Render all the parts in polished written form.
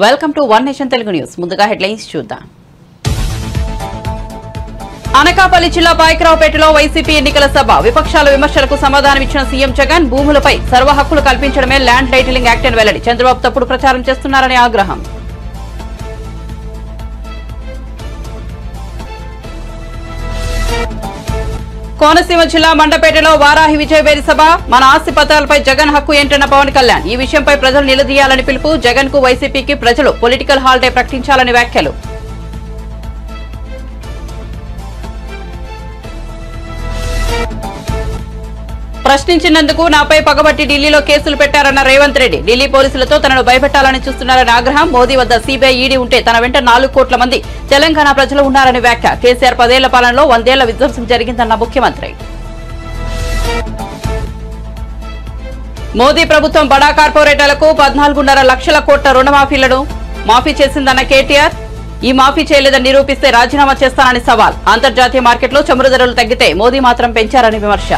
Welcome to one nation Telugu news. ముందుగా headlines చూద్దాం. అనకాపల్లి జిల్లా పాయకరావుపేటలో వైసీపీ ఎన్నికల సభ. విపక్షాల విమర్శలకు సమాధానమిచ్చిన సీఎం జగన్ భూములపై సర్వ హక్కులు కల్పించడమే ల్యాండ్ టైటిలింగ్ యాక్ట్ అని వెల్లడి. చంద్రబాబు తప్పుడు ప్రచారం చేస్తున్నారని ఆగ్రహం. కోనసీమ జిల్లా మండపేటలో వారాహి విజయవేరి సభ. మన ఆస్తి పత్రాలపై జగన్ హక్కు ఏంటన్న పవన్ కళ్యాణ్. ఈ విషయంపై ప్రజలు నిలదీయాలని పిలుపు. జగన్ కు వైసీపీకి ప్రజలు పొలిటికల్ హాలిడే ప్రకటించాలని వ్యాఖ్యలు. ప్రశ్నించినందుకు నాపై పగబట్టి ఢిల్లీలో కేసులు పెట్టారన్న రేవంత్ రెడ్డి. ఢిల్లీ పోలీసులతో తనను భయపెట్టాలని చూస్తున్నారని ఆగ్రహం. మోదీ వద్ద సీబీఐ ఈడీ ఉంటే తన వెంట 4 కోట్ల మంది తెలంగాణ ప్రజలు ఉన్నారని వ్యాఖ్య. కేసీఆర్ 10 ఏళ్ల పాలనలో 100 ఏళ్ల విధ్వంసం జరిగిందన్న ముఖ్యమంత్రి. మోదీ ప్రభుత్వం బడా కార్పొరేటర్లకు 14.5 లక్షల కోట్ల రుణమాఫీలను మాఫీ చేసిందన్న కేటీఆర్. ఈ మాఫీ చేయలేదని నిరూపిస్తే రాజీనామా చేస్తానని సవాల్. అంతర్జాతీయ మార్కెట్లో చమురు ధరలు తగ్గితే మోదీ మాత్రం పెంచారని విమర్శ.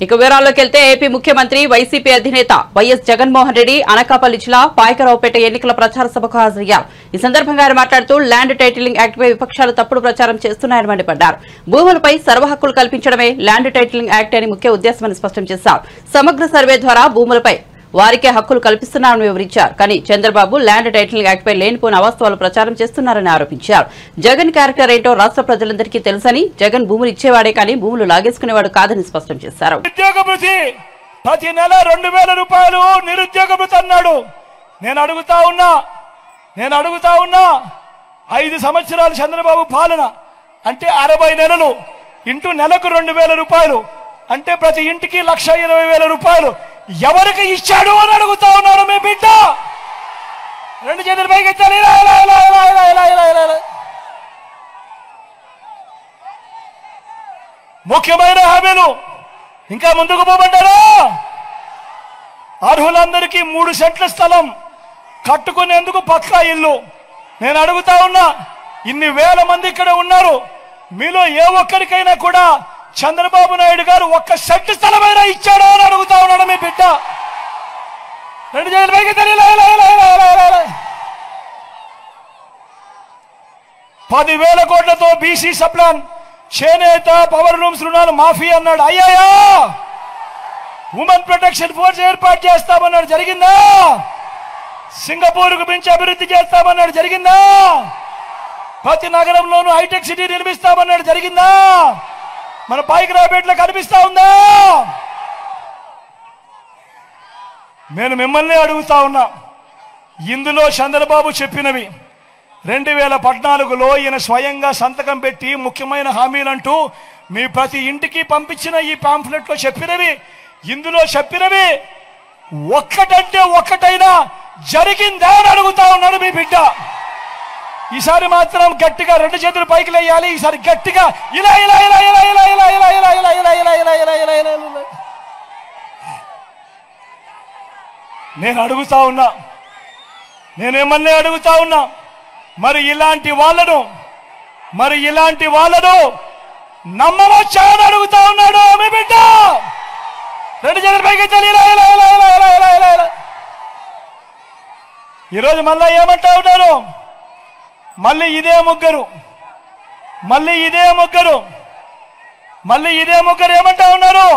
ఇక వివరాల్లోకి వెళ్తే ఏపీ ముఖ్యమంత్రి వైసీపీ అధినేత వైఎస్ జగన్మోహన్ రెడ్డి అనకాపల్లి జిల్లా పాయకరావుపేట ఎన్నికల ప్రచార సభకు హాజరయ్యారు. ఈ సందర్భంగా ఆయన మాట్లాడుతూ ల్యాండ్ టైటిలింగ్ యాక్ట్ పై విపక్షాలు తప్పుడు ప్రచారం చేస్తున్నాయని మండిపడ్డారు. భూములపై సర్వ హక్కులు కల్పించడమే ల్యాండ్ టైటిలింగ్ యాక్ట్ అని ముఖ్య ఉద్దేశమని స్పష్టం చేశారు. సమగ్ర సర్వే ద్వారా భూములపై వారికే హక్కులు కల్పిస్తున్నారని వివరించారు. కానీ చంద్రబాబు ల్యాండ్ టైటిలింగ్ యాక్ట్ పై లేనిపోయిన అవాస్తవాలు ప్రచారం చేస్తున్నారని ఆరోపించారు. జగన్ క్యారెక్టర్ ఏంటో రాష్ట్ర ప్రజలందరికీ తెలుసని, జగన్ భూములు ఇచ్చేవాడే కానీ భూములు లాగేసుకునేవాడు కాదని స్పష్టం చేశారు. ప్రతి నెల 2000 రూపాయలు నిరుద్యోగ భృతి అన్నాడు. నేను అడుగుతా ఉన్నా 5 సంవత్సరాలు చంద్రబాబు పాలన అంటే 60 నెలలు ఇంటూ నెలకు 2000 రూపాయలు అంటే ప్రతి ఇంటికి 1,20,000 రూపాయలు ఎవరికి ఇచ్చాడు అని అడుగుతా ఉన్నారు. మీ బిడ్డ 2 చేతులు పైకెత్తాలి. ముఖ్యమైన హామీలు ఇంకా ముందుకు పోమంటారా? అర్హులందరికీ 3 సెంట్ల స్థలం కట్టుకునేందుకు పక్కా ఇల్లు. నేను అడుగుతా ఉన్నా, ఇన్ని వేల మంది ఇక్కడ ఉన్నారు, మీలో ఏ ఒక్కరికైనా కూడా చంద్రబాబు నాయుడు గారు 1 సెంటు స్థలమైనా ఇచ్చాడో అని అడుగుతా ఉన్నాడు మీ బిడ్డ. 2 చేతులు పైకి 10,000 కోట్లతో బీసీ సప్లాన్, చేనేత, పవర్ లూమ్స్ రుణాలు మాఫీ అన్నాడు. అయ్యాయా? ఉమెన్ ప్రొటెక్షన్ ఫోర్స్ ఏర్పాటు చేస్తామన్నాడు. జరిగిందా? సింగపూర్కు మించి అభివృద్ధి చేస్తామన్నాడు. జరిగిందా? ప్రతి నగరంలోనూ హైటెక్ సిటీ నిర్మిస్తామన్నాడు. జరిగిందా? మన పాయకరావుపేటలో కనిపిస్తా ఉందా? నేను మిమ్మల్ని అడుగుతా ఉన్నా, ఇందులో చంద్రబాబు చెప్పినవి 2014లో ఈయన స్వయంగా సంతకం పెట్టి ముఖ్యమైన హామీలంటూ మీ ప్రతి ఇంటికి పంపించిన ఈ పాంఫ్లెట్ లో చెప్పినవి, ఇందులో చెప్పినవి ఒక్కటంటే ఒక్కటైనా జరిగిందా అని అడుగుతా ఉన్నాడు మీ బిడ్డ. ఈసారి మాత్రం గట్టిగా 2 చేతులు పైకి లేయాలి. ఈసారి గట్టిగా ఇలా ఇలా ఇలా ఇలా ఇలా ఇలా ఇలా ఇలా ఇలా ఇలా ఇలా ఇలా ఇలా ఇలా ఇలా ఇలా. నేను అడుగుతా ఉన్నా, నేనేమన్నా అడుగుతా ఉన్నా, మరి ఇలాంటి వాళ్ళను నమ్మవచ్చా అని అడుగుతా ఉన్నాడు మీ బిడ్డ. 2 చేతులు పైకి ఇలా ఇలా ఇలా ఇలా ఇలా ఇలా ఇలా ఇలా. ఈరోజు మళ్ళా ఏమంటా ఉన్నారు? మళ్ళీ ఇదే ముగ్గురు ఏమంటా ఉన్నారు?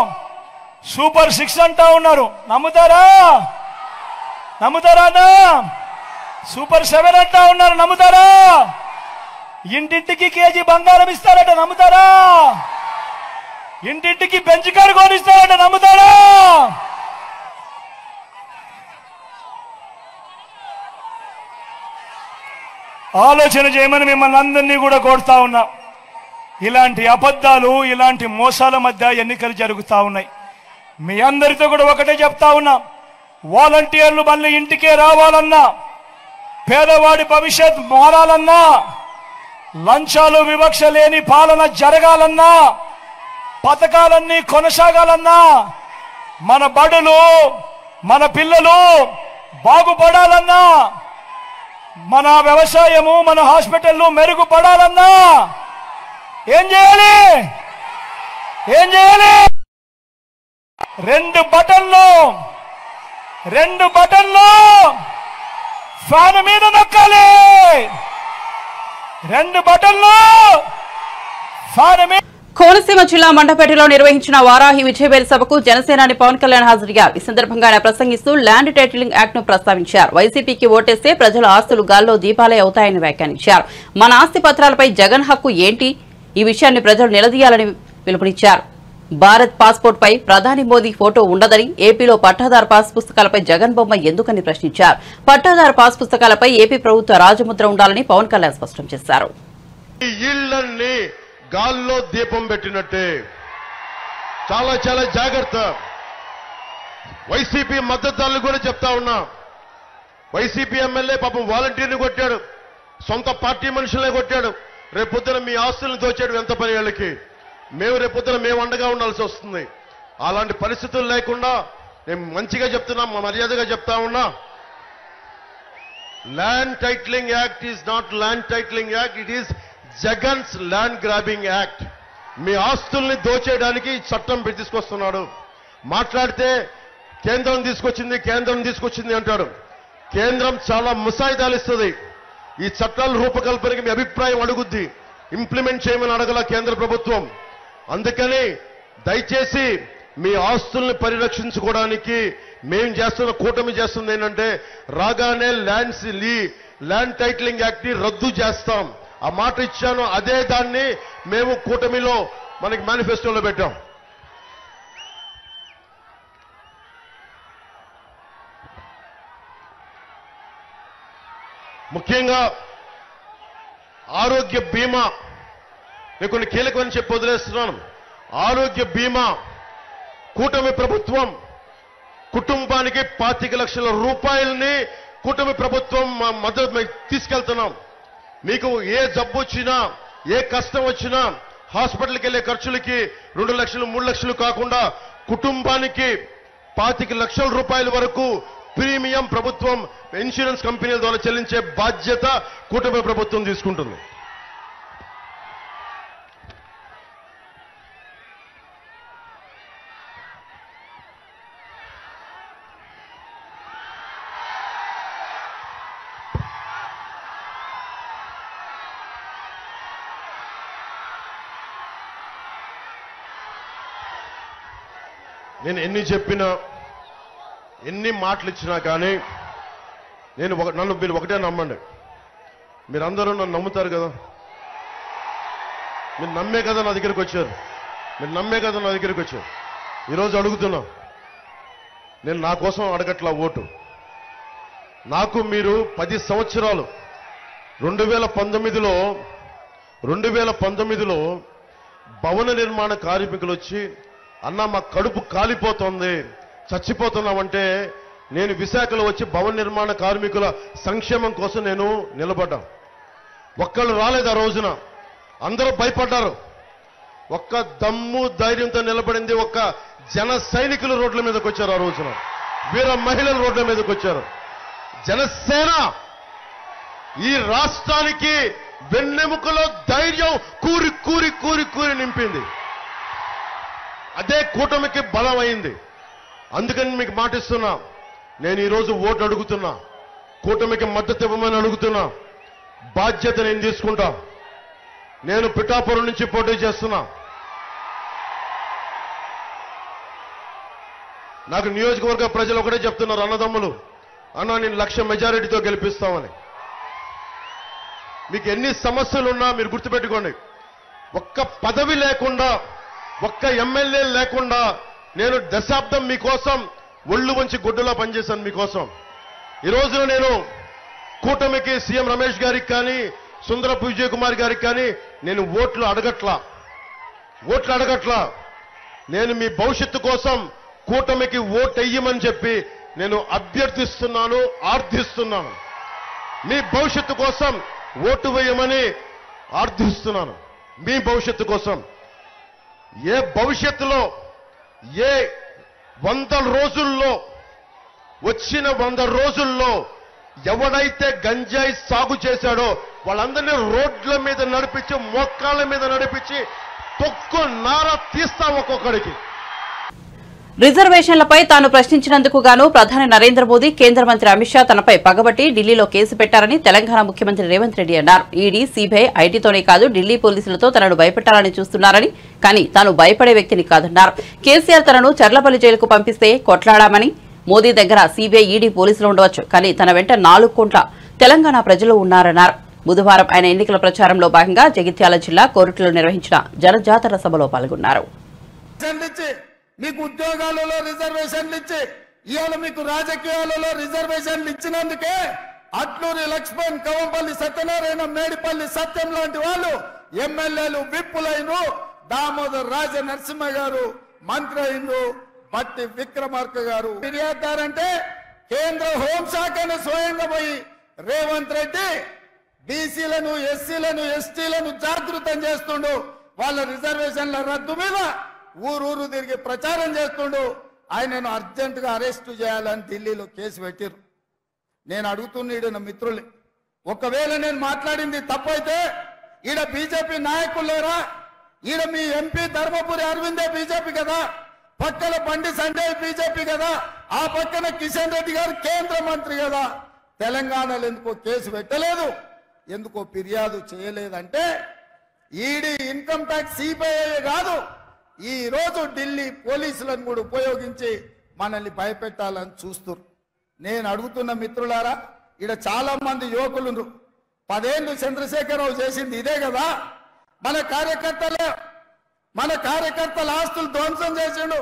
సూపర్ 6 అంటా ఉన్నారు. నమ్ముతారా అన్నా? సూపర్ 7 అంటా ఉన్నారు. నమ్ముతారా? ఇంటింటికి కేజీ బంగారం ఇస్తారట. నమ్ముతారా? ఇంటింటికి బెంచ్ కారు కొనిస్తారట. నమ్ముతారా? ఆలోచన చేయమని మిమ్మల్ని అందరినీ కూడా కోరుతా ఉన్నా. ఇలాంటి అబద్ధాలు, ఇలాంటి మోసాల మధ్య ఎన్నికలు జరుగుతూ ఉన్నాయి. మీ అందరితో కూడా ఒకటే చెప్తా ఉన్నా, వాలంటీర్లు మళ్ళీ ఇంటికే రావాలన్నా, పేదవాడి భవిష్యత్ మారాలన్నా, లంచాలు వివక్ష లేని పాలన జరగాలన్నా, పథకాలన్నీ కొనసాగాలన్నా, మన బడులు, మన పిల్లలు బాగుపడాలన్నా, మన వ్యవసాయము, మన హాస్పిటల్లు మెరుగుపడాలన్నా ఏం చేయాలి? 2 బటన్లు 2 బటన్లు ఫ్యాన్ మీద నొక్కాలి. 2 బటన్లు ఫ్యాన్ మీద. కోనసీమ జిల్లా మండపేటలో నిర్వహించిన వారాహి విజయవేల్ సభకు జనసేనాని పవన్ కళ్యాణ్ హాజరయ్యారు. ఈ సందర్భంగా ఆయన ప్రసంగిస్తూ ల్యాండ్ టైటిలింగ్ యాక్ట్ ను ప్రస్తావించారు. వైసీపీకి ఓటేస్తే ప్రజల ఆస్తులు గాల్లో దీపాలే అవుతాయని వ్యాఖ్యానించారు. మన ఆస్తి పత్రాలపై జగన్ హక్కు ఏంటి? ఈ విషయాన్ని ప్రజలు నిలదీయాలని పిలుపునిచ్చారు. భారత్ పాస్పోర్ట్ పై ప్రధాని మోదీ ఫోటో ఉండదని, ఏపీలో పట్టాదారు పాస్ పుస్తకాలపై జగన్ బొమ్మ ఎందుకని ప్రశ్నించారు. పట్టాదారు పాస్ పుస్తకాలపై ఏపీ ప్రభుత్వ రాజముద్ర ఉండాలని పవన్ కళ్యాణ్ స్పష్టం చేశారు. గాల్లో దీపం పెట్టినట్టే చాలా చాలా జాగ్రత్త. వైసీపీ మద్దతుదారులు కూడా చెప్తా ఉన్నా, వైసీపీ ఎమ్మెల్యే పాపం వాలంటీర్ని కొట్టాడు, సొంత పార్టీ మనుషులనే కొట్టాడు. రేపొద్దున మీ ఆస్తులను దోచాడు ఎంత పని వాళ్ళకి. రేపొద్దున మేము అండగా ఉండాల్సి వస్తుంది. అలాంటి పరిస్థితులు లేకుండా నేను మంచిగా చెప్తున్నా, మర్యాదగా చెప్తా ఉన్నా, land titling act is not land titling act, it is Jagan's land grabbing act. మీ ఆస్తుల్ని దోచేయడానికి చట్టం తీసుకొస్తున్నాడు. మాట్లాడితే కేంద్రం తీసుకొచ్చింది అంటాడు. కేంద్రం చాలా ముసాయిదాలు ఇస్తుంది. ఈ చట్టాల రూపకల్పనకి మీ అభిప్రాయం అడుగుద్ది, ఇంప్లిమెంట్ చేయమని అడగల కేంద్ర ప్రభుత్వం. అందుకని దయచేసి మీ ఆస్తుల్ని పరిరక్షించుకోవడానికి మేము చేస్తున్న కూటమి చేస్తుంది ఏంటంటే, రాగానే ల్యాండ్ టైటిలింగ్ యాక్ట్ ని రద్దు చేస్తాం. ఆ మాట ఇచ్చాను, అదే దాన్ని మేము కూటమిలో మనకి మేనిఫెస్టోలో పెట్టాం. ముఖ్యంగా ఆరోగ్య బీమా నేను కొన్ని కీలకమని చెప్పి వదిలేస్తున్నాను. ఆరోగ్య బీమా కూటమి ప్రభుత్వం కుటుంబానికి 25 లక్షల రూపాయలని కూటమి ప్రభుత్వం మద్దతు తీసుకెళ్తున్నాం. మీకు ఏ జబ్బు వచ్చినా, ఏ కష్టం వచ్చినా హాస్పిటల్కి వెళ్లే ఖర్చులకి 2 లక్షలు 3 లక్షలు కాకుండా కుటుంబానికి 25 లక్షల రూపాయల వరకు ప్రీమియం ప్రభుత్వం ఇన్సూరెన్స్ కంపెనీల ద్వారా చెల్లించే బాధ్యత కూటమి ప్రభుత్వం తీసుకుంటుంది. నేను ఎన్ని చెప్పినా, ఎన్ని మాటలు ఇచ్చినా కానీ మీరు ఒకటే నమ్మండి. మీరందరూ నన్ను నమ్ముతారు కదా. మీరు నమ్మే కదా నా దగ్గరికి వచ్చారు. ఈరోజు అడుగుతున్నా, నేను నా కోసం అడగట్లా ఓటు. నాకు మీరు 10 సంవత్సరాలు 2019లో భవన నిర్మాణ కార్మికులు వచ్చి, అన్న మా కడుపు కాలిపోతుంది, చచ్చిపోతున్నామంటే నేను విశాఖలో వచ్చి భవన నిర్మాణ కార్మికుల సంక్షేమం కోసం నేను నిలబడ్డా. ఒక్కళ్ళు రాలేదు ఆ రోజున, అందరూ భయపడ్డారు. ఒక్క దమ్ము ధైర్యంతో నిలబడింది ఒక్క జన సైనికులు రోడ్ల మీదకి వచ్చారు. ఆ రోజున వీర మహిళలు రోడ్ల మీదకి వచ్చారు. జనసేన ఈ రాష్ట్రానికి వెన్నెముకలో ధైర్యం కూరి కూరి కూరి కూరి నింపింది. అదే కూటమికి బలం అయింది. అందుకని మీకు మాటిస్తున్నా, నేను ఈరోజు ఓటు అడుగుతున్నా, కూటమికి మద్దతు ఇవ్వమని అడుగుతున్నా. బాధ్యత నేను తీసుకుంటా. నేను పిఠాపురం నుంచి పోటీ చేస్తున్నా. నాకు నియోజకవర్గ ప్రజలు ఒకటే చెప్తున్నారు, అన్నదమ్ములు, అన్న నేను 1,00,000 మెజారిటీతో గెలిపిస్తామని. మీకు ఎన్ని సమస్యలున్నా మీరు గుర్తుపెట్టుకోండి, ఒక్క పదవి లేకుండా, ఒక్క ఎమ్మెల్యే లేకుండా నేను దశాబ్దం మీకోసం ఒళ్ళు వంచి గుడ్డలా పనిచేశాను మీకోసం. ఈ రోజున నేను కూటమికి సీఎం రమేష్ గారికి కానీ, సుందరపు విజయ్ కుమార్ గారికి కానీ నేను ఓట్లు అడగట్లా. నేను మీ భవిష్యత్తు కోసం కూటమికి ఓటు వెయ్యమని చెప్పి నేను అభ్యర్థిస్తున్నాను, ఆర్థిస్తున్నాను. మీ భవిష్యత్తు కోసం ఓటు వేయమని ఆర్థిస్తున్నాను. మీ భవిష్యత్తు కోసం. ఏ భవిష్యత్తులో, ఏ 100 రోజుల్లో, వచ్చిన 100 రోజుల్లో ఎవడైతే గంజాయి సాగు చేశాడో వాళ్ళందరినీ రోడ్ల మీద నడిపించి, మోకాళ్ళ మీద నడిపించి తొక్కు నార తీస్తాం ఒక్కొక్కడికి. రిజర్వేషన్లపై తాను ప్రశ్నించినందుకు గాను ప్రధాని నరేంద్ర మోదీ కేంద్ర మంత్రి అమిత్ షా తనపై పగబట్టి ఢిల్లీలో కేసు పెట్టారని తెలంగాణ ముఖ్యమంత్రి రేవంత్ రెడ్డి అన్నారు. ఈడీ, సీబీఐ, ఐటీతోనే కాదు ఢిల్లీ పోలీసులతో తనను భయపెట్టాలని చూస్తున్నారని, కానీ తాను భయపడే వ్యక్తిని కాదన్నారు. కేసీఆర్ తనను చర్లపల్లి జైలుకు పంపిస్తే కొట్లాడామని, మోదీ దగ్గర సీబీఐ, ఈడీ పోలీసులు ఉండవచ్చు, కానీ తన వెంట 4 కోట్ల తెలంగాణ ప్రజలు ఉన్నారన్నారు. బుధవారం ఆయన ఎన్నికల ప్రచారంలో భాగంగా జగిత్యాల జిల్లా కోరుట్లలో నిర్వహించిన జనజాతర సభలో పాల్గొన్నారు. మీకు ఉద్యోగాలలో రిజర్వేషన్లు ఇచ్చి ఇవాళ మీకు రాజకీయాలలో రిజర్వేషన్లు ఇచ్చినందుకే అట్లూరి లక్ష్మణ్, కవంపల్లి సత్యనారాయణ, మేడిపల్లి సత్యం లాంటి వాళ్ళు ఎమ్మెల్యేలు, విప్పులైన దామోదర్ రాజ నరసింహ గారు మంత్రి అయిన బట్టి విక్రమార్క గారు ఫిర్యాదుదారంటే కేంద్ర హోంశాఖను స్వయంగా పోయి రేవంత్ రెడ్డి బీసీలను, ఎస్సీలను, ఎస్టీలను జాగృతం చేస్తుండు. వాళ్ళ రిజర్వేషన్ల రద్దు మీద ఊరూరు తిరిగి ప్రచారం చేస్తుండు. ఆయనను అర్జెంటుగా అరెస్టు చేయాలని ఢిల్లీలో కేసు పెట్టారు. నేను అడుగుతున్న నా మిత్రులు, ఒకవేళ నేను మాట్లాడింది తప్పైతే ఈడ బీజేపీ నాయకులు లేరా? ఈడ మీ ఎంపీ ధర్మపురి అరవిందే బీజేపీ కదా, పక్కన బండి సంజయ్ బీజేపీ కదా, ఆ పక్కన కిషన్ రెడ్డి గారు కేంద్ర మంత్రి కదా. తెలంగాణలో ఎందుకో కేసు పెట్టలేదు, ఎందుకో ఫిర్యాదు చేయలేదంటే ఈడీ, ఇన్కమ్ ట్యాక్స్, సిబిఐ కాదు, ఈ రోజు ఢిల్లీ పోలీసులను కూడా ఉపయోగించి మనల్ని భయపెట్టాలని చూస్తున్నారు. నేను అడుగుతున్న మిత్రులారా, ఈడ చాలా మంది యువకులు 10 ఏళ్ళు చంద్రశేఖరరావు చేసింది ఇదే కదా. మన కార్యకర్తల ఆస్తులు ధ్వంసం చేసిండు,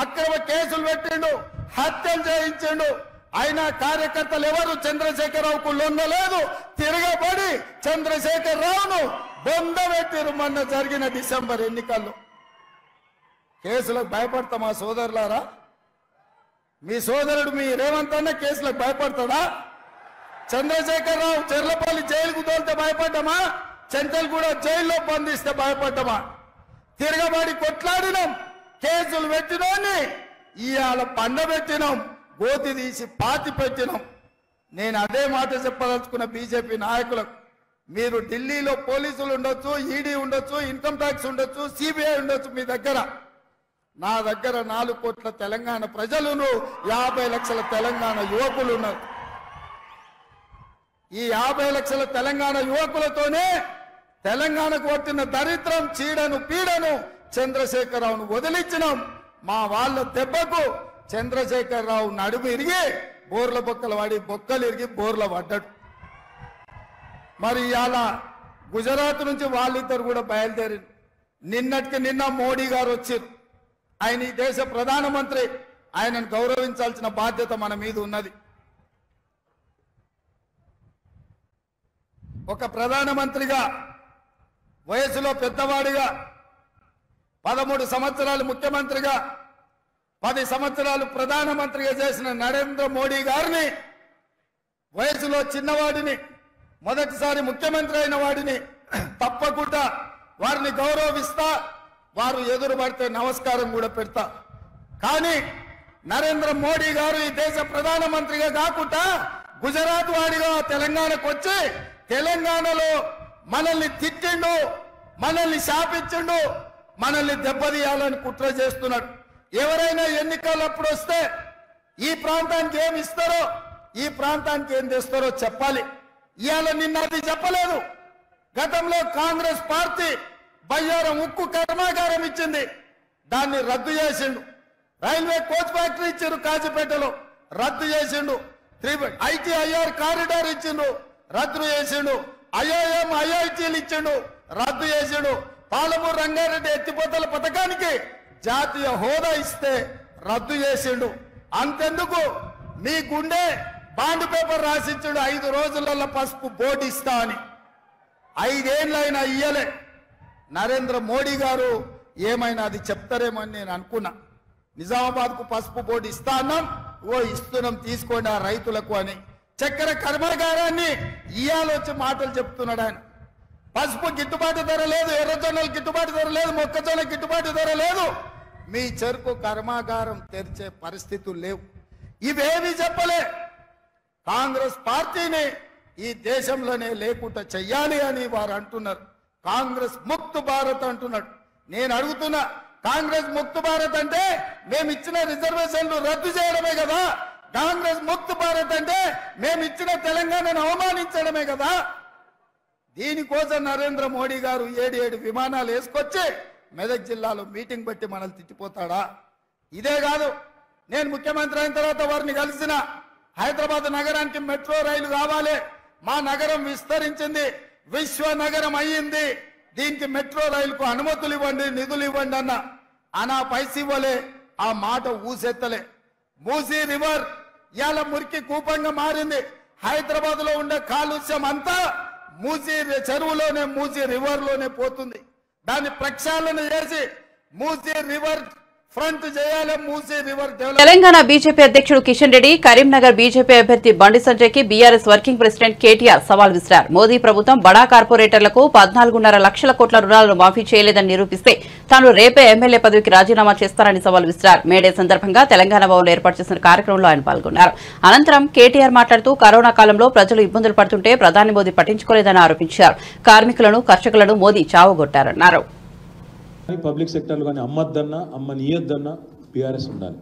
అక్రమ కేసులు పెట్టిండు, హత్యలు చేయించిండు. అయినా కార్యకర్తలు ఎవరు చంద్రశేఖరరావుకు లొంగలేదు, తిరగబడి చంద్రశేఖరరావును బొందబెట్టిరు. మొన్న జరిగిన డిసెంబర్ ఎన్నికల్లో కేసులకు భయపడతామా సోదరులారా? మీ సోదరుడు మీ రేవంత్ అన్న కేసులకు భయపడతాడా? చంద్రశేఖరరావు చెర్లపల్లి జైలుకు తోలితే భయపడ్డామా? చెంచల్గూడ జైల్లో బంధిస్తే భయపడ్డామా? తిరగబడి కొట్లాడినాం, కేసులు పెట్టినోని ఇవాళ పండబెట్టినాం, గోతి తీసి పాతి పెట్టినాం. నేను అదే మాట చెప్పదలుచుకున్న బీజేపీ నాయకులకు, మీరు ఢిల్లీలో పోలీసులు ఉండొచ్చు, ఈడీ ఉండొచ్చు, ఇన్కమ్ ట్యాక్స్ ఉండొచ్చు, సిబిఐ ఉండొచ్చు, మీ దగ్గర, నా దగ్గర 4 కోట్ల తెలంగాణ ప్రజలను, 50 లక్షల తెలంగాణ యువకులు ఉన్నారు. ఈ 50 లక్షల తెలంగాణ యువకులతోనే తెలంగాణకు వచ్చిన దరిద్రం, చీడను, పీడను చంద్రశేఖరరావును వదిలించినాం. మా వాళ్ళ దెబ్బకు చంద్రశేఖరరావు నడుము ఇరిగి బోర్ల బొక్కలు వాడి, బొక్కలు ఇరిగి బోర్ల పడ్డాడు. మరి ఇవాళ గుజరాత్ నుంచి వాళ్ళిద్దరు కూడా బయలుదేరి నిన్నటికి నిన్న మోడీ గారు వచ్చారు. ఆయన ఈ దేశ ప్రధానమంత్రి, ఆయనను గౌరవించాల్సిన బాధ్యత మన మీద ఉన్నది. ఒక ప్రధానమంత్రిగా, వయసులో పెద్దవాడిగా, 13 సంవత్సరాలు ముఖ్యమంత్రిగా, 10 సంవత్సరాలు ప్రధానమంత్రిగా చేసిన నరేంద్ర మోడీ గారిని, వయసులో చిన్నవాడిని, మొదటిసారి ముఖ్యమంత్రి అయిన వాడిని తప్పకుండా వారిని గౌరవిస్తా, వారు ఎదురు పడితే నమస్కారం కూడా పెడతా. కానీ నరేంద్ర మోడీ గారు ఈ దేశ ప్రధానమంత్రిగా కాకుండా గుజరాత్ వాడిగా తెలంగాణకు వచ్చి తెలంగాణలో మనల్ని తిట్టిండు, మనల్ని శాపించిండు, మనల్ని దెబ్బతీయాలని కుట్ర చేస్తున్నాడు. ఎవరైనా ఎన్నికలప్పుడు వస్తే ఈ ప్రాంతానికి ఏమి ఇస్తారో, ఈ ప్రాంతానికి ఏం తెస్తారో చెప్పాలి. ఇవాళ నిన్న అది చెప్పలేదు. గతంలో కాంగ్రెస్ పార్టీ బయ్యారం ఉక్కు కర్మాగారం ఇచ్చింది, దాన్ని రద్దు చేసిండు. రైల్వే కోచ్ ఫ్యాక్టరీ ఇచ్చిండు కాజీపేటలో, రద్దు చేసిండు. ITIR కారిడార్ ఇచ్చిండు, రద్దు చేసిండు. IIM IITలు ఇచ్చిండు, రద్దు చేసిండు. పాలమూరు రంగారెడ్డి ఎత్తిపోతల పథకానికి జాతీయ హోదా ఇస్తే రద్దు చేసిండు. అంతెందుకు, మీ గుండె బాండ్ పేపర్ రాసిచ్చాడు, 5 రోజులలో పసుపు బోర్డు ఇస్తా అని. 5 ఏళ్ళైనా ఇయ్యలే. నరేంద్ర మోడీ గారు ఏమైనా అది చెప్తారేమని నేను అనుకున్నా. నిజామాబాద్కు పసుపు బోర్డు ఇస్తా అన్నాం, ఇస్తున్నాం తీసుకోండి ఆ రైతులకు అని. చక్కెర కర్మాగారాన్ని ఇయ్యాలొచ్చి మాటలు చెప్తున్నాడు ఆయన. పసుపు గిట్టుబాటు ధర లేదు, ఎర్రజొన్నలు గిట్టుబాటు ధర లేదు, మొక్కజొన్న గిట్టుబాటు ధర లేదు. మీ చెరుకు కర్మాగారం తెరిచే పరిస్థితులు లేవు. ఇవేవి చెప్పలే. కాంగ్రెస్ పార్టీని ఈ దేశంలోనే లేకుండా చెయ్యాలి అని వారు అంటున్నారు. కాంగ్రెస్ ముక్త భారత్ అంటున్నాడు. నేను అడుగుతున్నా, కాంగ్రెస్ ముక్త భారత్ అంటే మేము ఇచ్చిన రిజర్వేషన్లు రద్దు చేయడమే కదా. కాంగ్రెస్ ముక్త భారత్ అంటే మేము ఇచ్చిన తెలంగాణను అవమానించడమే కదా. దీనికోసం నరేంద్ర మోడీ గారు 7 విమానాలు వేసుకొచ్చి మెదక్ జిల్లాలో మీటింగ్ పెట్టి మనల్ని తిట్టిపోతాడా? ఇదే కాదు, నేను ముఖ్యమంత్రి అయిన తర్వాత వారిని కలిసిన. హైదరాబాద్ నగరానికి మెట్రో రైలు కావాలి, మా నగరం విస్తరించింది, విశ్వ నగరం అయ్యింది, దీనికి మెట్రో రైలుకు అనుమతులు ఇవ్వండి, నిధులు ఇవ్వండి అన్న పైసి ఇవ్వలే, ఆ మాట ఊసెత్తలే. మూసీ రివర్ ఇవాళ మురికి కూపంగా మారింది. హైదరాబాద్ లో ఉండే కాలుష్యం అంతా మూసీ చెరువులోనే, మూసీ రివర్ లోనే పోతుంది. దాన్ని ప్రక్షాళన చేసి మూసీ రివర్ ఫ్రంట్ చేయాలి. మూసీ రివర్ తెలంగాణ బీజేపీ అధ్యక్షుడు కిషన్ రెడ్డి కరీంనగర్ బీజేపీ అభ్యర్థి బండి సంజయ్ కి బీఆర్ఎస్ వర్కింగ్ ప్రెసిడెంట్ కేటీఆర్ సవాల్ విసిరారు. మోదీ ప్రభుత్వం బడా కార్పొరేటర్లకు 14.5 లక్షల కోట్ల రుణాలను మాఫీ చేయలేదని నిరూపిస్తే తాను రేపే ఎమ్మెల్యే పదవికి రాజీనామా చేస్తారని సవాల్ విసిరారు. మేడే సందర్భంగా తెలంగాణ భవన్లో ఏర్పాటు చేసిన కార్యక్రమంలో ఆయన పాల్గొన్నారు. అనంతరం కేటీఆర్ మాట్లాడుతూ కరోనా కాలంలో ప్రజలు ఇబ్బందులు పడుతుంటే ప్రధాని మోదీ పట్టించుకోలేదని ఆరోపించారు. కార్మికులను, కర్షకులను మోదీ చావగొట్టారన్నారు. పబ్లిక్ సెక్టర్లు కానీ అమ్మద్దన్నా అమ్మనీయద్దన్నా బీఆర్ఎస్ ఉండాలి.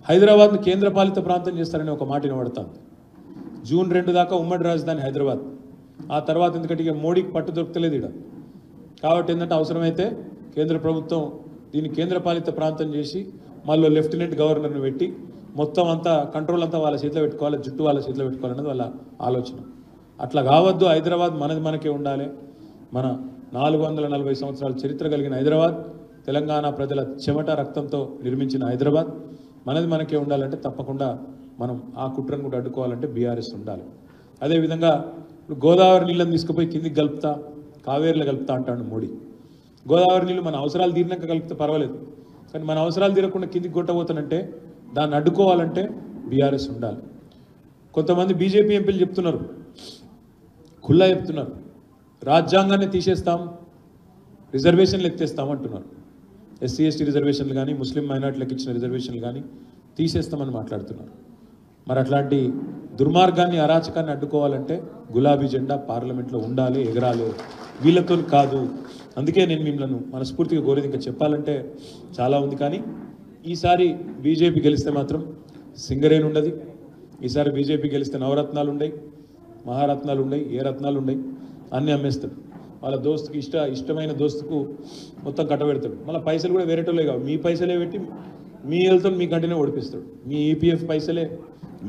హైదరాబాద్ను కేంద్రపాలిత ప్రాంతం చేస్తారని ఒక మాట వినబడతాం. జూన్ 2 దాకా ఉమ్మడి రాజధాని హైదరాబాద్. ఆ తర్వాత ఎందుకంటే ఇక మోడీకి పట్టు దొరకలేదు ఇక్కడ. కాబట్టి ఏంటంటే అవసరమైతే కేంద్ర ప్రభుత్వం దీన్ని కేంద్రపాలిత ప్రాంతం చేసి మళ్ళీ లెఫ్టినెంట్ గవర్నర్ని పెట్టి మొత్తం అంతా కంట్రోల్ అంతా వాళ్ళ చేతిలో పెట్టుకోవాలి, జుట్టు వాళ్ళ చేతిలో పెట్టుకోవాలన్నది వాళ్ళ ఆలోచన. అట్లా కావద్దు. హైదరాబాద్ మనది మనకే ఉండాలి. మన 440 సంవత్సరాల చరిత్ర కలిగిన హైదరాబాద్, తెలంగాణ ప్రజల చెమట రక్తంతో నిర్మించిన హైదరాబాద్ మనది మనకే ఉండాలంటే తప్పకుండా మనం ఆ కుట్రను కూడా అడ్డుకోవాలంటే బీఆర్ఎస్ ఉండాలి. అదేవిధంగా ఇప్పుడు గోదావరి నీళ్ళని తీసుకుపోయి కిందికి కలుపుతా, కావేరీలో కలుపుతా అంటాడు మోడీ. గోదావరి నీళ్ళు మన అవసరాలు తీరినాక కలిపితే పర్వాలేదు, కానీ మన అవసరాలు తీరకుండా కిందికి కొట్టబోతానంటే దాన్ని అడ్డుకోవాలంటే బీఆర్ఎస్ ఉండాలి. కొంతమంది బీజేపీ ఎంపీలు చెప్తున్నారు, ఖుల్లా చెప్తున్నారు, రాజ్యాంగాన్ని తీసేస్తాం, రిజర్వేషన్లు ఎత్తేస్తాం అంటున్నారు. ఎస్సీ ఎస్టీ రిజర్వేషన్లు కానీ, ముస్లిం మైనార్టీలకు ఇచ్చిన రిజర్వేషన్లు కానీ తీసేస్తామని మాట్లాడుతున్నారు. మరి అట్లాంటి దుర్మార్గాన్ని, అరాచకాన్ని అడ్డుకోవాలంటే గులాబీ జెండా పార్లమెంట్లో ఉండాలి, ఎగరాలి, వీళ్ళతో కాదు. అందుకే నేను మిమ్మల్ని మనస్ఫూర్తిగా కోరేది, ఇంకా చెప్పాలంటే చాలా ఉంది, కానీ ఈసారి బీజేపీ గెలిస్తే మాత్రం సింగరేణి ఉండదు. ఈసారి బీజేపీ గెలిస్తే నవరత్నాలు ఉండయి, మహారత్నాలు ఉండయి, ఏ రత్నాలు ఉండయి, అన్నీ అమ్మేస్తాడు. వాళ్ళ దోస్తుకి ఇష్టమైన దోస్తుకు మొత్తం కట్టబెడతాడు. మళ్ళీ పైసలు కూడా వేరేటోళ్ళే కావు, మీ పైసలే పెట్టి మీ వెళ్తా మీ కంటనే ఓడిపిస్తాడు. మీ ఈపీఎఫ్ పైసలే,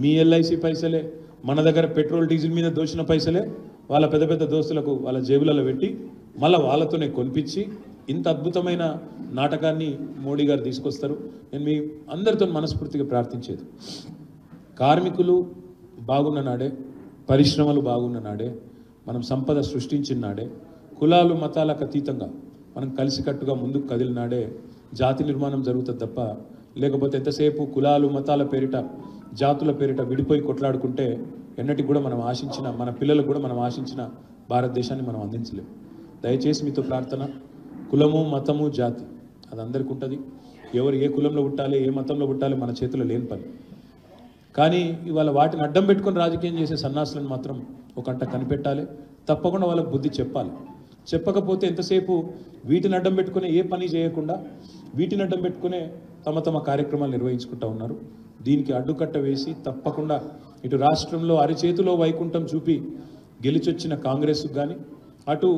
మీ ఎల్ఐసి పైసలే, మన దగ్గర పెట్రోల్ డీజిల్ మీద దోచిన పైసలే వాళ్ళ పెద్ద పెద్ద దోస్తులకు వాళ్ళ జేబులలో పెట్టి మళ్ళీ వాళ్ళతోనే కొనిపించి ఇంత అద్భుతమైన నాటకాన్ని మోడీ గారు తీసుకొస్తారు. నేను మీ అందరితో మనస్ఫూర్తిగా ప్రార్థించేది, కార్మికులు బాగున్న నాడే, పరిశ్రమలు బాగున్న నాడే, మనం సంపద సృష్టించిన నాడే, కులాలు మతాలకు అతీతంగా మనం కలిసికట్టుగా ముందుకు కదిలినాడే జాతి నిర్మాణం జరుగుతుంది తప్ప, లేకపోతే ఎంతసేపు కులాలు మతాల పేరిట, జాతుల పేరిట విడిపోయి కొట్లాడుకుంటే ఎన్నటికి కూడా మనం ఆశించిన, మన పిల్లలకు కూడా మనం ఆశించిన భారతదేశాన్ని మనం అందించలేము. దయచేసి మీతో ప్రార్థన, కులము మతము జాతి అది అందరికీ ఉంటుంది. ఎవరు ఏ కులంలో పుట్టాలి, ఏ మతంలో పుట్టాలి మన చేతిలో లేని పని. కానీ ఇవాళ వాటిని అడ్డం పెట్టుకొని రాజకీయం చేసే సన్నాసులను మాత్రం ఒక అంట కనిపెట్టాలి. తప్పకుండా వాళ్ళకు బుద్ధి చెప్పాలి. చెప్పకపోతే ఎంతసేపు వీటిని అడ్డం పెట్టుకునే ఏ పని చేయకుండా వీటిని అడ్డం పెట్టుకునే తమ కార్యక్రమాలు నిర్వహించుకుంటూ ఉన్నారు. దీనికి అడ్డుకట్ట వేసి తప్పకుండా ఇటు రాష్ట్రంలో అరిచేతిలో వైకుంఠం చూపి గెలిచొచ్చిన కాంగ్రెస్కు కానీ, అటు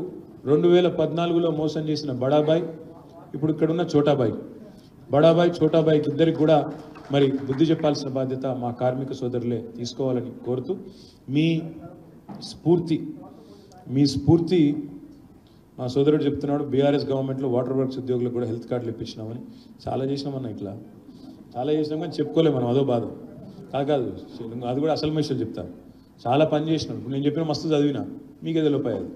2014లో మోసం చేసిన బడాబాయ్, ఇప్పుడు ఇక్కడున్న చోటాబాయ్, బడాబాయ్ చోటాబాయ్కి ఇద్దరికి కూడా మరి బుద్ధి చెప్పాల్సిన బాధ్యత మా కార్మిక సోదరులే తీసుకోవాలని కోరుతూ, మీ స్ఫూర్తి మా సోదరుడు చెప్తున్నాడు, బీఆర్ఎస్ గవర్నమెంట్లో వాటర్ వర్క్స్ ఉద్యోగులకు కూడా హెల్త్ కార్డులు ఇప్పించినామని. చాలా చేసినామన్నా, ఇట్లా చాలా చేసినాం కానీ చెప్పుకోలేము మనం, అదో బాధ కాదు. అది కూడా అసలు విషయాలు చెప్తాను. చాలా పని చేసినాం. ఇప్పుడు నేను చెప్పిన మస్తు చదివినా, మీకే తెలియపోయాయి, అది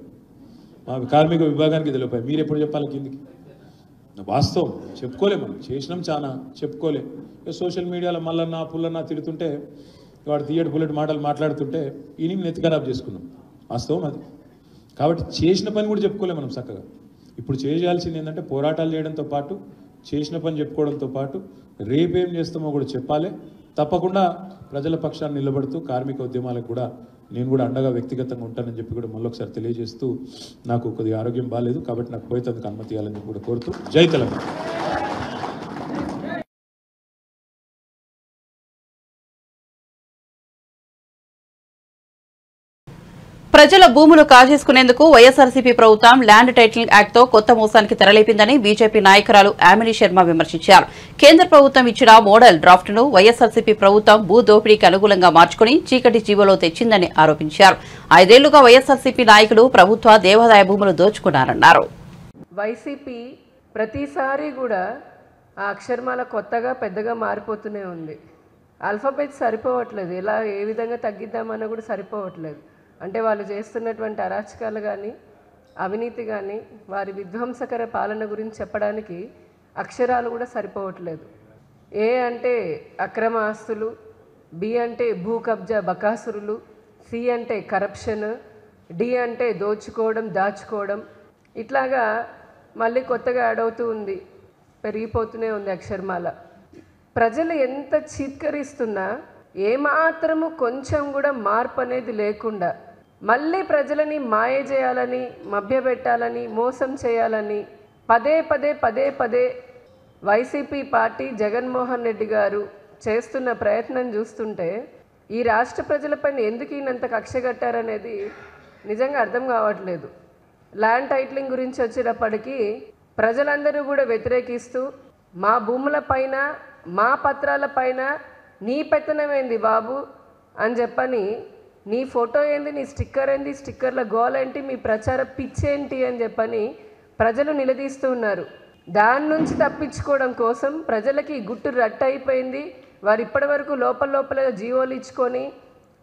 మా కార్మిక విభాగానికి తెలియపోయాయి. మీరు ఎప్పుడు చెప్పాలి కిందికి? వాస్తవం చెప్పుకోలేము మనం, చేసినాం చాలా చెప్పుకోలే. సోషల్ మీడియాలో మల్లన్న పుల్లన్న తిడుతుంటే, వాడు తీయడు బుల్లెట్ మాటలు మాట్లాడుతుంటే ఈయన నెత్తి ఖరాబ్ చేసుకున్నాం. వాస్తవం అది. కాబట్టి చేసిన పని కూడా చెప్పుకోలేము మనం చక్కగా. ఇప్పుడు చేయాల్సింది ఏంటంటే పోరాటాలు చేయడంతో పాటు, చేసిన పని చెప్పుకోవడంతో పాటు రేపేం చేస్తామో కూడా చెప్పాలి. తప్పకుండా ప్రజల పక్షాన్ని నిలబడుతూ కార్మిక ఉద్యమాలకు కూడా నేను కూడా అండగా వ్యక్తిగతంగా ఉంటానని చెప్పి కూడా మళ్ళొకసారి తెలియజేస్తూ, నాకు కొద్దిగా ఆరోగ్యం బాగాలేదు కాబట్టి నాకు పోయేందుకు అనుమతి ఇవ్వాలని కూడా కోరుతూ, జై తెలంగాణ. ప్రజల భూములు కాజేసుకునేందుకు వైఎస్ఆర్సీపీ ప్రభుత్వం ల్యాండ్ టైటిలింగ్ యాక్ట్ తో కొత్త మోసానికి తెరలేపిందని బీజేపీ నాయకురాలు ఆమిని శర్మ విమర్శించారు. కేంద్ర ప్రభుత్వం ఇచ్చిన మోడల్ డ్రాఫ్ట్ ను వైఎస్ఆర్సీపీ ప్రభుత్వం భూ దోపిడీకి అనుకూలంగా మార్చుకుని చీకటి జీవోలో తెచ్చిందని ఆరోపించారు. 5 ఏళ్లుగా వైఎస్ఆర్సీపీ నాయకులు ప్రభుత్వ దేవాదాయ భూములు దోచుకున్నారన్నారు. వైసీపీ ప్రతిసారి కూడా ఆ అక్షరమాల కొత్తగా పెద్దగా మారిపోతూనే ఉంది. ఆల్ఫాబెట్ సరిపోవట్లేదు, ఎలా ఏ విధంగా తగ్గిద్దామన్నా కూడా సరిపోవట్లేదు. అంటే వాళ్ళు చేస్తున్నటువంటి అరాచకాలు కానీ అవినీతి కానీ వారి విధ్వంసకర పాలన గురించి చెప్పడానికి అక్షరాలు కూడా సరిపోవట్లేదు. ఏ అంటే అక్రమ ఆస్తులు, బి అంటే భూ కబ్జా బకాసురులు, సి అంటే కరప్షన్, డి అంటే దోచుకోవడం దాచుకోవడం. ఇట్లాగా మళ్ళీ కొత్తగా యాడ్ అవుతూ ఉంది, పెరిగిపోతూనే ఉంది అక్షరమాల. ప్రజలు ఎంత చీత్కరిస్తున్నా ఏమాత్రము కొంచెం కూడా మార్పు అనేది లేకుండా మళ్ళీ ప్రజలని మాయ చేయాలని, మభ్యపెట్టాలని, మోసం చేయాలని పదే వైసీపీ పార్టీ జగన్మోహన్ రెడ్డి గారు చేస్తున్న ప్రయత్నం చూస్తుంటే ఈ రాష్ట్ర ప్రజలపైన ఎందుకు ఈయనంత కక్ష కట్టారనేది నిజంగా అర్థం కావట్లేదు. ల్యాండ్ టైటిలింగ్ గురించి వచ్చేటప్పటికీ ప్రజలందరూ కూడా వ్యతిరేకిస్తూ మా భూములపైన మా పత్రాలపైన నీ పెత్తనం ఏంది బాబు అని చెప్పని, నీ ఫోటో ఏంది, నీ స్టిక్కర్ ఏంది, స్టిక్కర్ల గోల్ ఏంటి, మీ ప్రచార పిచ్చేంటి అని చెప్పని ప్రజలు నిలదీస్తూ ఉన్నారు. దాని నుంచి తప్పించుకోవడం కోసం ప్రజలకి గుట్టు రట్టు అయిపోయింది. వారు ఇప్పటి వరకు లోపల జీవోలు ఇచ్చుకొని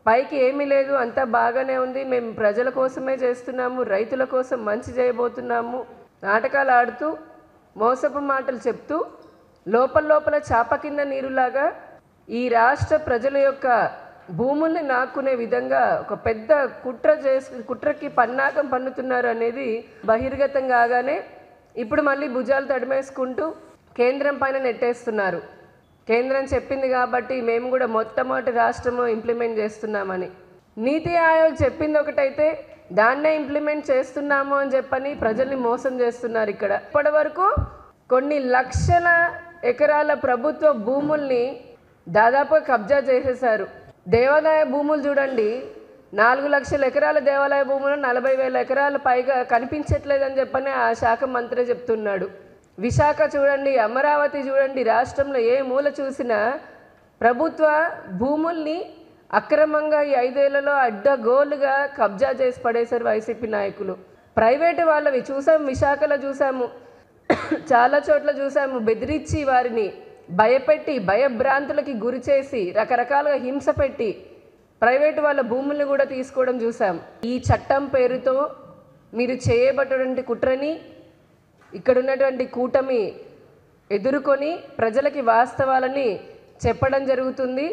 పైకి ఏమీ లేదు, అంతా బాగానే ఉంది, మేము ప్రజల కోసమే చేస్తున్నాము, రైతుల కోసం మంచి చేయబోతున్నాము నాటకాలు ఆడుతూ మోసపు మాటలు చెప్తూ లోపల చాప కింద నీరులాగా ఈ రాష్ట్ర ప్రజల యొక్క భూముల్ని నాక్కునే విధంగా ఒక పెద్ద కుట్రకి పన్నాగం పన్నుతున్నారు అనేది బహిర్గతం కాగానే ఇప్పుడు మళ్ళీ భుజాలు తడిమేసుకుంటూ కేంద్రం పైన నెట్టేస్తున్నారు. కేంద్రం చెప్పింది కాబట్టి మేము కూడా మొట్టమొదటి రాష్ట్రము ఇంప్లిమెంట్ చేస్తున్నామని. నీతి ఆయోగ్ చెప్పింది ఒకటైతే దాన్నే ఇంప్లిమెంట్ చేస్తున్నాము అని చెప్పని ప్రజల్ని మోసం చేస్తున్నారు. ఇక్కడ ఇప్పటి వరకు కొన్ని లక్షల ఎకరాల ప్రభుత్వ భూముల్ని దాదాపు కబ్జా చేసేశారు. దేవాదాయ భూములు చూడండి, 4 లక్షల ఎకరాల దేవాలయ భూములు 40,000 ఎకరాల పైగా కనిపించట్లేదని చెప్పని ఆ శాఖ మంత్రి చెప్తున్నాడు. విశాఖ చూడండి, అమరావతి చూడండి, రాష్ట్రంలో ఏ మూల చూసినా ప్రభుత్వ భూముల్ని అక్రమంగా ఈ 5 ఏళ్లలో అడ్డగోలుగా కబ్జా చేసి పడేశారు వైసీపీ నాయకులు. ప్రైవేటు వాళ్ళవి చూసాము, విశాఖలో చూసాము, చాలా చోట్ల చూసాము. బెదిరించి వారిని భయపెట్టి భయభ్రాంతులకి గురి చేసి రకరకాలుగా హింస పెట్టి ప్రైవేటు వాళ్ళ భూముల్ని కూడా తీసుకోవడం చూసాం. ఈ చట్టం పేరుతో మీరు చేయబట్టినటువంటి కుట్రని ఇక్కడ ఉన్నటువంటి కూటమి ఎదుర్కొని ప్రజలకి వాస్తవాలని చెప్పడం జరుగుతుంది.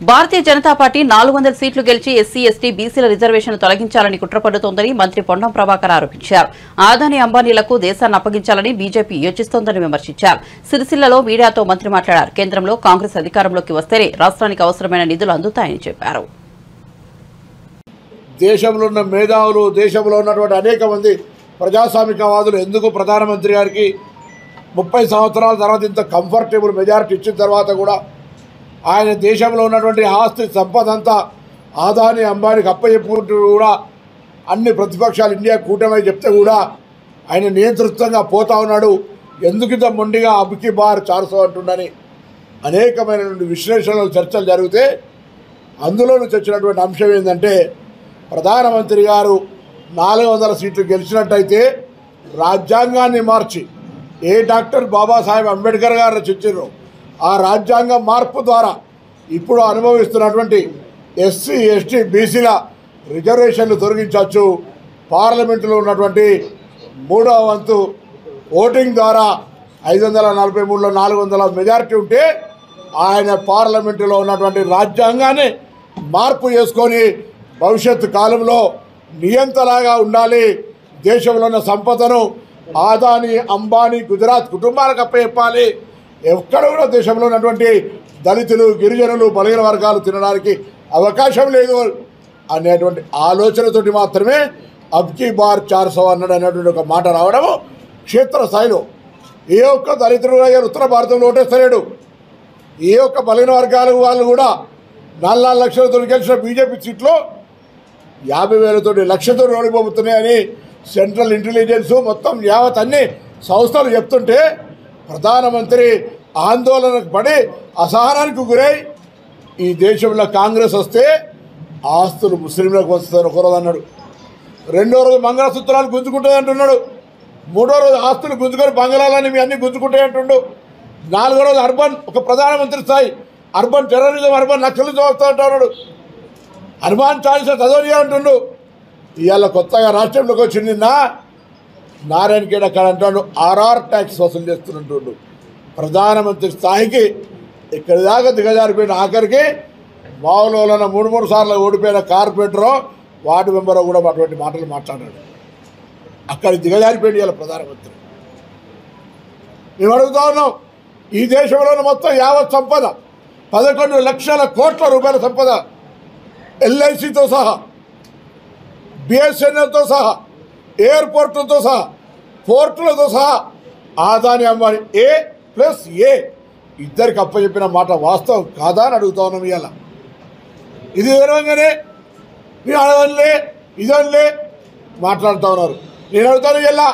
భారతీయ జనతా పార్టీ 400 సీట్లు గెలిచి ఎస్సీ, ఎస్టీ, బీసీల రిజర్వేషన్లు తొలగించాలని కుట్ర పన్నుతోందని మంత్రి పొన్నం ప్రభాకర్ ఆరోపించారు. ఆదాని అంబానీలకు దేశాన్ని అప్పగించాలని బీజేపీ యోచిస్తోందని విమర్శించారు. సిరిసిల్లలో మీడియాతో మంత్రి మాట్లాడారు. కేంద్రంలో కాంగ్రెస్ అధికారంలోకి వస్తేనే రాష్ట్రానికి అవసరమైన నిధులు అందుతాయని చెప్పారు. దేశంలో ఉన్న మేధావులు, దేశంలో ఉన్నటువంటి అనేక మంది ప్రజాస్వామికవాదులు ఎందుకు ప్రధానమంత్రి గారికి 30 సంవత్సరాల తర్వాత ఇంత కంఫర్టబుల్ మెజారిటీ ఇచ్చిన తర్వాత కూడా ఆయన దేశంలో ఉన్నటువంటి ఆస్తి సంపద అంతా ఆదాని అంబానీకి అప్పచెప్పుకుంటూ కూడా అన్ని ప్రతిపక్షాలు ఇండియా కూటమి చెప్తే కూడా ఆయన నియంతృత్వంగా పోతా ఉన్నాడు. ఎందుకు ఇంత మొండిగా అబ్కి బార్ 400 అంటుండని అనేకమైనటువంటి విశ్లేషణలు, చర్చలు జరిగితే అందులో నుంచి వచ్చినటువంటి అంశం ఏంటంటే ప్రధానమంత్రి గారు 400 సీట్లు గెలిచినట్టయితే రాజ్యాంగాన్ని మార్చి ఏ డాక్టర్ బాబాసాహెబ్ అంబేద్కర్ గారు రచించారో ఆ రాజ్యాంగ మార్పు ద్వారా ఇప్పుడు అనుభవిస్తున్నటువంటి ఎస్సీ, ఎస్టీ, బీసీల రిజర్వేషన్లు తొలగించవచ్చు. పార్లమెంటులో ఉన్నటువంటి 3వ వంతు ఓటింగ్ ద్వారా 543లో 400 మెజారిటీ ఉంటే ఆయన పార్లమెంటులో ఉన్నటువంటి రాజ్యాంగాన్ని మార్పు చేసుకొని భవిష్యత్తు కాలంలో నియంతలాగా ఉండాలి. దేశంలో ఉన్న సంపదను ఆదాని, అంబానీ, గుజరాత్ కుటుంబాలకు అప్పచెప్పాలి. ఎక్కడ కూడా దేశంలో ఉన్నటువంటి దళితులు, గిరిజనులు, బలహీన వర్గాలు తినడానికి అవకాశం లేదు అనేటువంటి ఆలోచనతోటి మాత్రమే అబ్కి బార్ 400 అన్నాడు అనేటువంటి ఒక మాట రావడము క్షేత్రస్థాయిలో. ఏ ఒక్క దళితుడు ఉత్తర భారతంలో ఓటేస్తలేడు. ఏ ఒక్క బలహీన వర్గాల వాళ్ళు కూడా 4 లక్షలతో గెలిచిన బీజేపీ సీట్లో 50,000 లక్షతో ఓడిపోతున్నాయని సెంట్రల్ ఇంటెలిజెన్స్ మొత్తం యావత్ అన్ని సంస్థలు చెప్తుంటే ప్రధానమంత్రి ఆందోళనకు పడి అసహనానికి గురై ఈ దేశంలో కాంగ్రెస్ వస్తే ఆస్తులు ముస్లింలకు వస్తారు ఒకరోజు అన్నాడు, రెండో రోజు మంగళసూత్రాలు గుంజుకుంటుంది అంటున్నాడు, మూడో రోజు ఆస్తులు గుంజుకొని బంగాళాలని మీ అన్ని గుంజుకుంటాయి అంటుండు, నాలుగో రోజు అర్బన్ ఒక ప్రధానమంత్రి స్థాయి అర్బన్ టెర్రరిజం అర్బన్ నక్సలిజం వస్తూ అంటున్నాడు, హనుమాన్ చాలీసా చదవని అంటుండు. ఇవాళ కొత్తగా రాష్ట్రంలోకి వచ్చింది నారాయణ ఖేడ్ అక్కడ అంటాడు ఆర్ఆర్ ట్యాక్స్ వసూలు చేస్తున్నట్టు ప్రధానమంత్రి స్థాయికి ఇక్కడి దాకా దిగజారిపోయిన ఆఖరికి మామూలు 3 సార్లు ఓడిపోయిన కార్పొరేటరో వార్డు మెంబరో కూడా అటువంటి మాటలు మాట్లాడాడు. అక్కడికి దిగజారిపోయింది ఇవాళ ప్రధానమంత్రి. మేము అడుగుతా ఉన్నాం, ఈ దేశంలోని మొత్తం యావత్ సంపద 11 లక్షల కోట్ల రూపాయల సంపద ఎల్ఐసితో సహా బిఎస్ఎన్ఎల్తో సహా ఎయిర్పోర్టులతో సహా పోర్టులతో సహా ఆదాని అంబానీ A+A ఇద్దరికి అప్పచెప్పిన మాట వాస్తవం కాదా అని అడుగుతా ఉన్నాం. ఇవాళ ఇది విధంగానే మీరు అడగలే ఇదనిలే మాట్లాడుతూ ఉన్నారు. నేను అడుగుతాను, ఇలా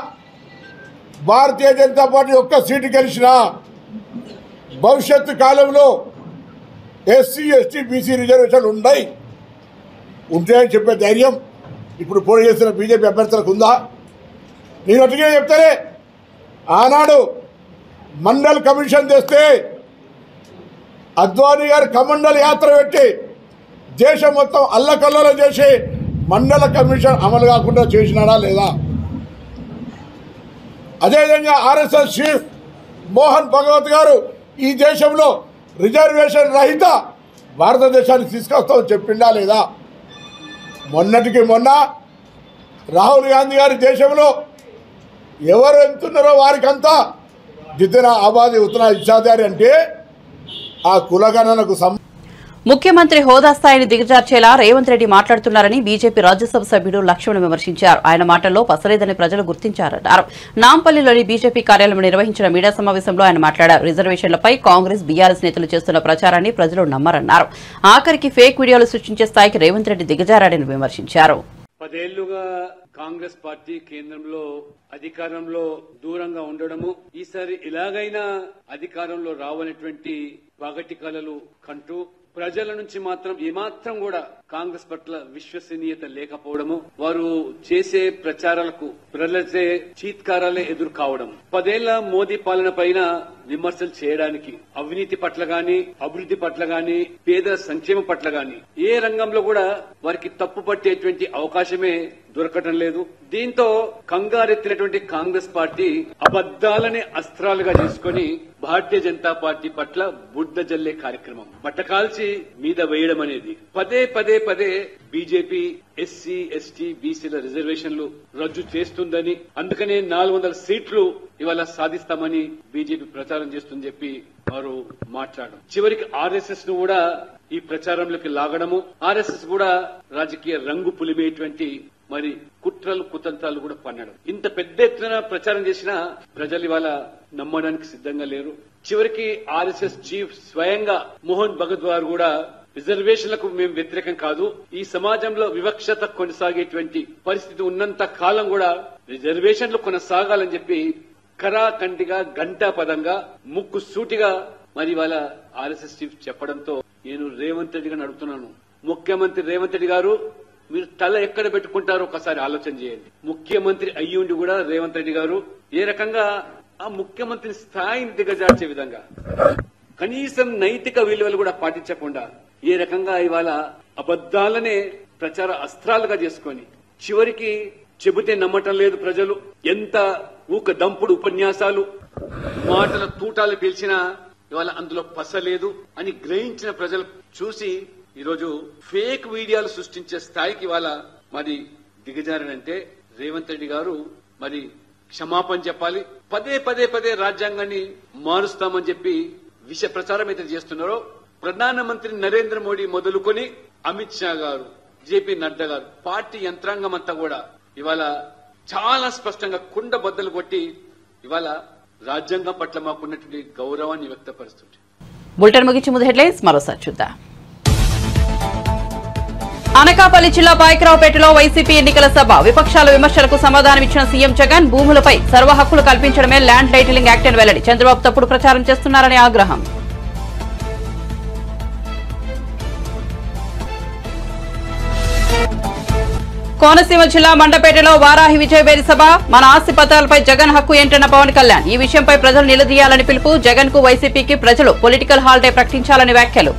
భారతీయ జనతా పార్టీ ఒక్క సీటు గెలిచినా భవిష్యత్తు కాలంలో ఎస్సీ ఎస్టీ బీసీ రిజర్వేషన్లు ఉంటాయని చెప్పే ధైర్యం ఇప్పుడు పోటీ చేస్తున్న బీజేపీ అభ్యర్థులకు ఉందా? నేను అటుగా చెప్తానే, ఆనాడు మండల్ కమిషన్ తెస్తే అద్వానీ గారు కమండల్ యాత్ర పెట్టి దేశం మొత్తం అల్లకల్లోలం చేసి మండల కమిషన్ అమలు కాకుండా చేసినాడా లేదా? అదేవిధంగా ఆర్ఎస్ఎస్ చీఫ్ మోహన్ భగవత్ గారు ఈ దేశంలో రిజర్వేషన్ రహిత భారతదేశానికి తీసుకొస్తామని చెప్పిండా లేదా? మొన్నటికి మొన్న రాహుల్ గాంధీ గారి దేశంలో ఎవరు ఎంతున్నారో వారికంతా జితనా ఆబాదీ ఉతనా ఇచ్చాదారి అంటే ఆ కులగణనకు ముఖ్యమంత్రి హోదా స్థాయిని దిగజార్చేలా రేవంత్ రెడ్డి మాట్లాడుతున్నారని బీజేపీ రాజ్యసభ సభ్యుడు లక్ష్మణ్ విమర్శించారు. ఆయన మాటల్లో పసలేదని ప్రజలు గుర్తించారన్నారు. నాంపల్లిలోని బీజేపీ కార్యాలయంలో నిర్వహించిన మీడియా సమావేశంలో ఆయన మాట్లాడారు. రిజర్వేషన్లపై కాంగ్రెస్ బీఆర్ఎస్ నేతలు చేస్తున్న ప్రచారాన్ని ప్రజలు నమ్మరన్నారు. ఆఖరికి ఫేక్ వీడియోలు సృష్టించే స్థాయికి రేవంత్ రెడ్డి దిగజారాడని విమర్శించారు. 10 ఏళ్లుగా కాంగ్రెస్ పార్టీ కేంద్రంలో అధికారంలో దూరంగా ఉండడము, ఈసారి ఇలాగైనా అధికారంలో రావాలనేటువంటి పగటి కలలు కంటూ ప్రజల నుంచి మాత్రం ఏమాత్రం కూడా కాంగ్రెస్ పట్ల విశ్వసనీయత లేకపోవడము, వారు చేసే ప్రచారాలకు ప్రజలే చీత్కారాలే ఎదురు కావడం, 10 ఏళ్ల మోదీ పాలన పైన విమర్శలు చేయడానికి, అవినీతి పట్ల గాని అభివృద్ధి పట్ల గాని పేద సంక్షేమం పట్ల గాని ఏ రంగంలో కూడా వారికి తప్పు పట్టేటువంటి అవకాశమే దొరకటం లేదు. దీంతో కంగారెత్తినటువంటి కాంగ్రెస్ పార్టీ అబద్దాలని అస్త్రాలుగా చేసుకుని భారతీయ జనతా పార్టీ పట్ల బుడ్డ జల్లే కార్యక్రమం, బట్టకాల్చి మీద వేయడం అనేది పదే బీజేపీ ఎస్సీ ఎస్టీ బీసీల రిజర్వేషన్లు రద్దు చేస్తుందని, అందుకనే 400 సీట్లు ఇవాళ సాధిస్తామని బీజేపీ ప్రచారం చేస్తుందని చెప్పి వారు మాట్లాడడం, చివరికి ఆర్ఎస్ఎస్ ను కూడా ఈ ప్రచారంలోకి లాగడము, ఆర్ఎస్ఎస్ కూడా రాజకీయ రంగు పులిమేటువంటి మరి కుట్రలు కుతంత్రాలు కూడా పన్నడం, ఇంత పెద్ద ఎత్తున ప్రచారం చేసినా ప్రజలు ఇవాళ నమ్మడానికి సిద్ధంగా లేరు. చివరికి ఆర్ఎస్ఎస్ చీఫ్ స్వయంగా మోహన్ భగవత్ గారు కూడా రిజర్వేషన్లకు మేము వ్యతిరేకం కాదు, ఈ సమాజంలో వివక్షత కొనసాగేటువంటి పరిస్థితి ఉన్నంత కాలం కూడా రిజర్వేషన్లు కొనసాగాలని చెప్పి కరాఖండిగా ఘంటాపదంగా ముక్కు సూటిగా మరి వాళ్ళ ఆర్ఎస్ఎస్ చీఫ్ చెప్పడంతో నేను రేవంత్ రెడ్డి గారిని అడుగుతున్నాను, ముఖ్యమంత్రి రేవంత్ రెడ్డి గారు మీరు తల ఎక్కడ పెట్టుకుంటారో ఒకసారి ఆలోచన చేయండి. ముఖ్యమంత్రి అయ్యుండి కూడా రేవంత్ రెడ్డి గారు ఏ రకంగా ఆ ముఖ్యమంత్రి స్థాయిని దిగజార్చే విధంగా కనీసం నైతిక విలువలు కూడా పాటించకుండా ఏ రకంగా ఇవాళ అబద్దాలనే ప్రచార అస్త్రాలుగా చేసుకొని చివరికి చెబితే నమ్మటం లేదు ప్రజలు, ఎంత ఊక దంపుడు ఉపన్యాసాలు మాటల తూటాలు పీల్చినా ఇవాళ అందులో పసలేదు అని గ్రహించిన ప్రజలు చూసి ఈరోజు ఫేక్ వీడియోలు సృష్టించే స్థాయికి ఇవాళ మరి దిగజారనంటే రేవంత్ రెడ్డి గారు మరి క్షమాపణ చెప్పాలి. పదే రాజ్యాంగాన్ని మారుస్తామని చెప్పి విష ప్రచారం అయితే చేస్తున్నారో ప్రధానమంత్రి నరేంద్ర మోడీ మొదలుకొని అమిత్ షా గారు, జేపీ నడ్డా గారు, పార్టీ యంత్రాంగం అంతా కూడా ఇవాళ చాలా స్పష్టంగా కుండ బద్దలు కొట్టి ఇవాళ రాజ్యాంగం పట్ల మాకున్నటువంటి గౌరవాన్ని వ్యక్తపరుస్తుంది. బులెటిన్ ముగించే ముందు హెడ్లైన్స్ మరోసారి చూద్దాం. అనకాపల్లి జిల్లా పాయకరావుపేటలో వైసీపీ ఎన్నికల సభ విపక్షాల విమర్శలకు సమాధానమిచ్చిన సీఎం జగన్ భూములపై సర్వ హక్కులు కల్పించడమే ల్యాండ్ టైటిలింగ్ యాక్ట్ అని వెల్లడి. చంద్రబాబు తప్పుడు ప్రచారం చేస్తున్నారని ఆగ్రహం. కోనసీమ జిల్లా మండపేటలో వారాహి విజయవేరి సభ. మన ఆస్తి పత్రాలపై జగన్ హక్కు ఏంటన్న పవన్ కళ్యాణ్. ఈ విషయంపై ప్రజలు నిలదీయాలని పిలుపు. జగన్ కు వైసీపీకి ప్రజలు పొలిటికల్ హాలిడే ప్రకటించాలని వ్యాఖ్యలు.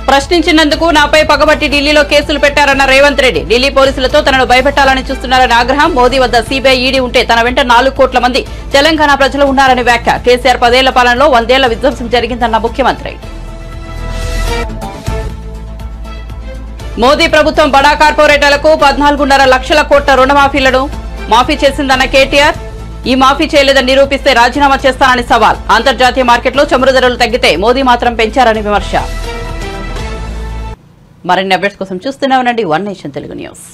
ప్రశ్నించినందుకు నాపై పగబట్టి ఢిల్లీలో కేసులు పెట్టారన్న రేవంత్ రెడ్డి. ఢిల్లీ పోలీసులతో తనను భయపెట్టాలని చూస్తున్నారని ఆగ్రహం. మోదీ వద్ద సీబీఐ ఈడీ ఉంటే తన వెంట 4 కోట్ల మంది తెలంగాణ ప్రజలు ఉన్నారని వ్యాఖ్య. కేసీఆర్ 10 ఏళ్ల పాలనలో 100 ఏళ్ల విధ్వంసం జరిగిందన్న ముఖ్యమంత్రి. మోదీ ప్రభుత్వం బడా కార్పొరేటర్లకు 14.5 లక్షల కోట్ల రుణమాఫీలను మాఫీ చేసిందన్న కేటీఆర్. ఈ మాఫీ చేయలేదని నిరూపిస్తే రాజీనామా చేస్తానని సవాల్. అంతర్జాతీయ మార్కెట్లో చమురు ధరలు తగ్గితే మోదీ మాత్రం పెంచారని విమర్శ. మరిన్ని అప్డేట్స్ కోసం చూస్తూనే ఉండండి వన్ నేషన్ తెలుగు న్యూస్.